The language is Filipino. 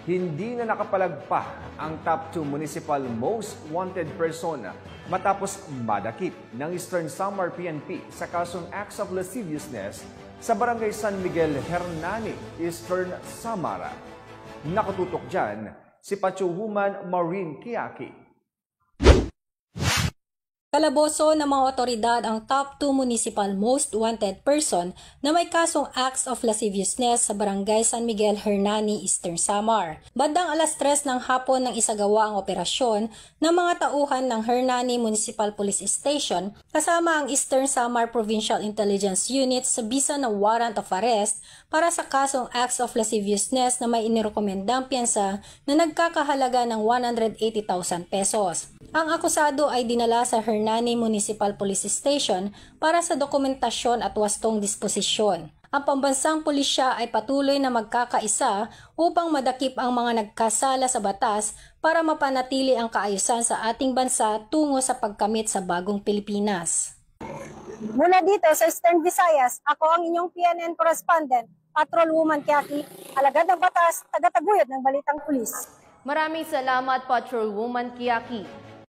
Hindi na nakapalagpa ang top 2 municipal most wanted person matapos madakip ng Eastern Samar PNP sa kasong acts of lasciviousness sa Barangay San Miguel, Hernani, Eastern Samar. Nakatutok dyan si Patrolwoman Maureen Quiaqui. Kalaboso ng mga otoridad ang top 2 municipal most wanted person na may kasong acts of lasciviousness sa Barangay San Miguel, Hernani, Eastern Samar. Bandang alas 3 ng hapon nang isagawa ang operasyon ng mga tauhan ng Hernani Municipal Police Station kasama ang Eastern Samar Provincial Intelligence Unit sa bisa ng warrant of arrest para sa kasong acts of lasciviousness na may inirekomendang piyansa na nagkakahalaga ng 180,000 pesos. Ang akusado ay dinala sa Hernani Municipal Police Station para sa dokumentasyon at wastong disposisyon. Ang pambansang pulisya ay patuloy na magkakaisa upang madakip ang mga nagkasala sa batas para mapanatili ang kaayusan sa ating bansa tungo sa pagkamit sa bagong Pilipinas. Mula dito sa Eastern Visayas, ako ang inyong PNN correspondent, Patrolwoman Quiaqui, alagad ng batas, tagataguyod ng balitang pulis. Maraming salamat, Patrolwoman Quiaqui.